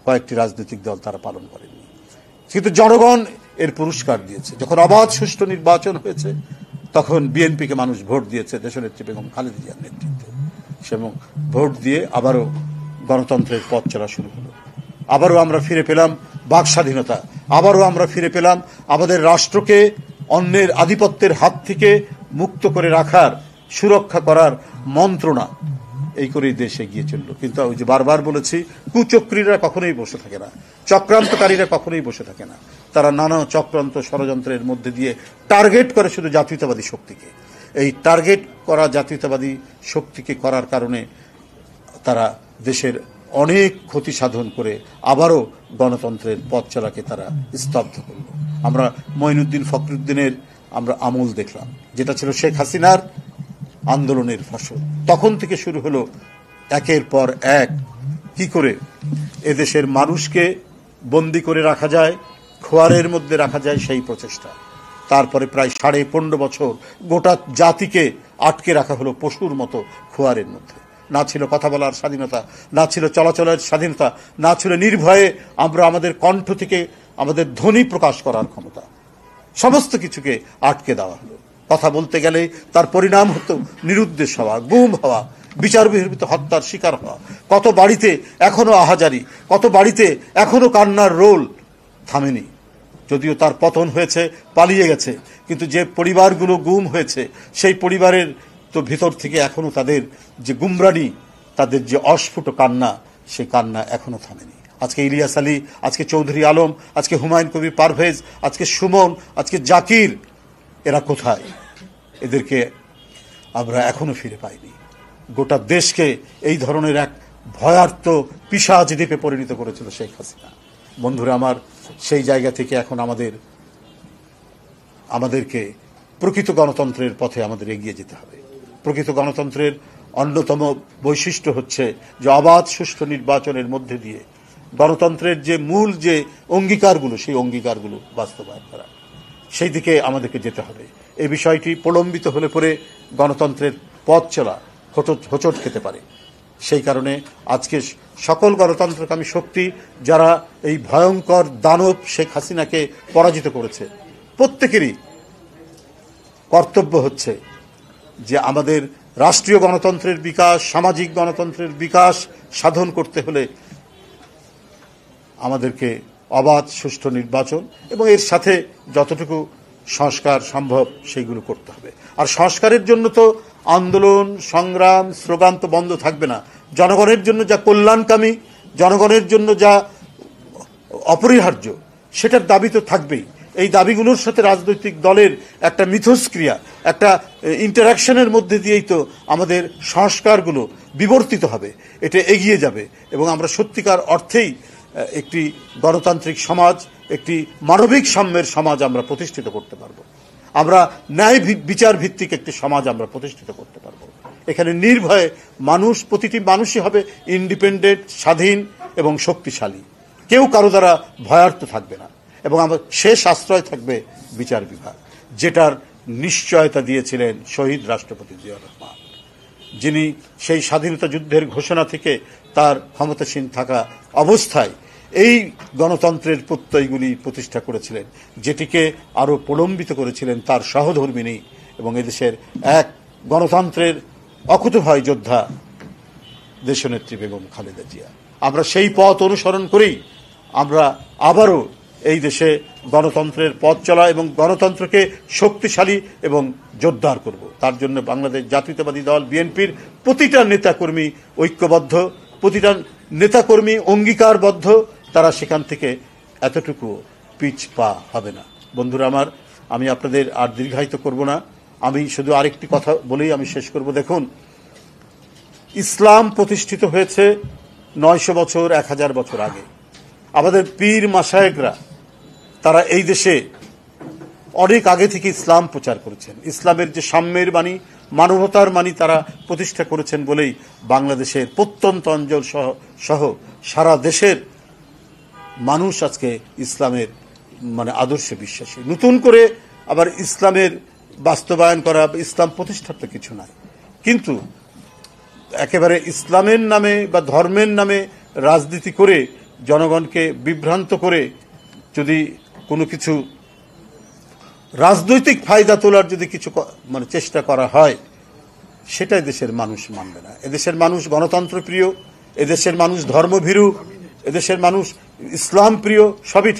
কয়েকটি রাজনৈতিক দল তারা পালন করেনি, কিন্তু জনগণ এর পুরস্কার দিয়েছে। যখন অবাধ সুষ্ঠু নির্বাচন হয়েছে তখন বিএনপিকে মানুষ ভোট দিয়েছে দেশনেত্রী বেগম খালেদা জিয়ার নেতৃত্বে, এবং ভোট দিয়ে আবারও গণতন্ত্রের পথ চলা শুরু হলো। আবারও আমরা ফিরে পেলাম বাক স্বাধীনতা, আবারও আমরা ফিরে পেলাম আমাদের রাষ্ট্রকে অন্যের আধিপত্যের হাত থেকে মুক্ত করে রাখার, সুরক্ষা করার মন্ত্রণা। এই করেই দেশ এগিয়ে চলল। কিন্তু ওই যে বারবার বলেছি, কুচক্রীরা কখনোই বসে থাকে না, চক্রান্তকারীরা কখনোই বসে থাকে না। তারা নানা চক্রান্ত ষড়যন্ত্রের মধ্যে দিয়ে টার্গেট করে শুধু জাতীয়তাবাদী শক্তিকে। এই টার্গেট করা জাতীয়তাবাদী শক্তিকে করার কারণে তারা দেশের অনেক ক্ষতি সাধন করে আবারও গণতন্ত্রের পথ চলাকে তারা স্তব্ধ করল। আমরা মঈনুদ্দিন ফখরুদ্দিনের আমরা আমল দেখলাম, যেটা ছিল শেখ হাসিনার আন্দোলনের ফসল। তখন থেকে শুরু হলো একের পর এক কি করে এদেশের মানুষকে বন্দি করে রাখা যায়, খোয়ারের মধ্যে রাখা যায় সেই প্রচেষ্টা। তারপরে প্রায় 15.5 বছর গোটা জাতিকে আটকে রাখা হলো পশুর মতো খোয়ারের মধ্যে। না ছিল কথা বলার স্বাধীনতা, না ছিল চলাচলের স্বাধীনতা, না ছিল নির্ভয়ে আমরা আমাদের কণ্ঠ থেকে আমাদের ধ্বনি প্রকাশ করার ক্ষমতা। সমস্ত কিছুকে আটকে দেওয়া হলো। কথা বলতে গেলে তার পরিণাম হতো নিরুদ্দেশ হওয়া, গুম হওয়া, বিচার বহির্ভূত হত্যার শিকার হওয়া। কত বাড়িতে এখনো আহাজারি, কত বাড়িতে এখনো কান্নার রোল থামেনি। যদিও তার পতন হয়েছে, পালিয়ে গেছে, কিন্তু যে পরিবারগুলো গুম হয়েছে সেই পরিবারের তো ভিতর থেকে এখনো তাদের যে গুমরানি, তাদের যে অস্ফুট কান্না, সেই কান্না এখনো থামেনি। আজকে ইলিয়াস আলী, আজকে চৌধুরী আলম, আজকে হুমায়ুন কবির পারভেজ, আজকে সুমন, আজকে জাকির, এরা কোথায়? এদেরকে আমরা এখনো ফিরে পাইনি। গোটা দেশকে এই ধরনের এক ভয়ার্ত পিশাচ দ্বীপে পরিণত করেছিল শেখ হাসিনা। বন্ধুরা আমার, সেই জায়গা থেকে এখন আমাদেরকে প্রকৃত গণতন্ত্রের পথে আমাদের এগিয়ে যেতে হবে। প্রকৃত গণতন্ত্রের অন্যতম বৈশিষ্ট্য হচ্ছে যে অবাধ সুষ্ঠু নির্বাচনের মধ্যে দিয়ে গণতন্ত্রের যে মূল যে অঙ্গীকারগুলো, সেই অঙ্গীকারগুলো বাস্তবায়ন করা। সেই দিকে আমাদেরকে যেতে হবে। এই বিষয়টি প্রলম্বিত হলে পরে গণতন্ত্রের পথ চলা হোঁচট খেতে পারে। সেই কারণে আজকে সকল গণতন্ত্রকামী শক্তি যারা এই ভয়ঙ্কর দানব শেখ হাসিনাকে পরাজিত করেছে, প্রত্যেকেরই কর্তব্য হচ্ছে যে আমাদের রাষ্ট্রীয় গণতন্ত্রের বিকাশ, সামাজিক গণতন্ত্রের বিকাশ সাধন করতে হলে আমাদেরকে অবাধ সুষ্ঠু নির্বাচন এবং এর সাথে যতটুকু সংস্কার সম্ভব সেইগুলো করতে হবে। আর সংস্কারের জন্য তো আন্দোলন, সংগ্রাম, স্লোগান তো বন্ধ থাকবে না। জনগণের জন্য যা কল্যাণকামী, জনগণের জন্য যা অপরিহার্য, সেটার দাবি তো থাকবেই। এই দাবিগুলোর সাথে রাজনৈতিক দলের একটা মিথস্ক্রিয়া, একটা ইন্টারাকশনের মধ্যে দিয়েই তো আমাদের সংস্কারগুলো বিবর্তিত হবে, এটা এগিয়ে যাবে এবং আমরা সত্যিকার অর্থেই একটি গণতান্ত্রিক সমাজ, একটি মানবিক সাম্যের সমাজ আমরা প্রতিষ্ঠিত করতে পারব। আমরা ন্যায় বিচার ভিত্তিক একটি সমাজ আমরা প্রতিষ্ঠিত করতে পারব। এখানে নির্ভয়ে মানুষ, প্রতিটি মানুষই হবে ইন্ডিপেন্ডেন্ট, স্বাধীন এবং শক্তিশালী। কেউ কারো দ্বারা ভয়ার্ত থাকবে না এবং আমার শেষ আশ্রয় থাকবে বিচার বিভাগ, যেটার নিশ্চয়তা দিয়েছিলেন শহীদ রাষ্ট্রপতি জিয়াউর রহমান, যিনি সেই স্বাধীনতা যুদ্ধের ঘোষণা থেকে তার ক্ষমতাসীন থাকা অবস্থায় এই গণতন্ত্রের প্রত্যয়গুলি প্রতিষ্ঠা করেছিলেন, যেটিকে আরও প্রলম্বিত করেছিলেন তার সহধর্মিণী এবং এদেশের এক গণতন্ত্রের অকুতভয় যোদ্ধা দেশনেত্রী বেগম খালেদা জিয়া। আমরা সেই পথ অনুসরণ করেই আমরা আবারও এই দেশে গণতন্ত্রের পথ চলা এবং গণতন্ত্রকে শক্তিশালী এবং জোরদার করব। তার জন্য বাংলাদেশ জাতীয়তাবাদী দল বিএনপির প্রতিটা নেতাকর্মী ঐক্যবদ্ধ, প্রতিটা নেতাকর্মী অঙ্গীকারবদ্ধ। তারা সেখান থেকে এতটুকু পিছপা হবে না। বন্ধুরা আমার, আমি আপনাদের আর দীর্ঘায়িত করব না। আমি শুধু আরেকটি কথা বলেই আমি শেষ করব। দেখুন, ইসলাম প্রতিষ্ঠিত হয়েছে 900 বছর, 1000 বছর আগে। আমাদের পীর মাশায়েখরা তারা এই দেশে অনেক আগে থেকে ইসলাম প্রচার করেছেন। ইসলামের যে সাম্যের বাণী, মানবতার বাণী তারা প্রতিষ্ঠা করেছেন বলেই বাংলাদেশের প্রত্যন্ত অঞ্চল সহ সারা দেশের মানুষ আজকে ইসলামের আদর্শে বিশ্বাসী। নতুন করে আবার ইসলামের বাস্তবায়ন করা, ইসলাম প্রতিষ্ঠার তো কিছু নাই, কিন্তু একেবারে ইসলামের নামে বা ধর্মের নামে রাজনীতি করে জনগণকে বিভ্রান্ত করে যদি কোনো কিছু রাজনৈতিক ফায়দা তোলার যদি কিছু মানে চেষ্টা করা হয়, সেটাই দেশের মানুষ মানবে না। এদেশের মানুষ গণতন্ত্র প্রিয়, এদেশের মানুষ ধর্মভীরু, এদেশের মানুষ ইসলাম প্রিয়, সবই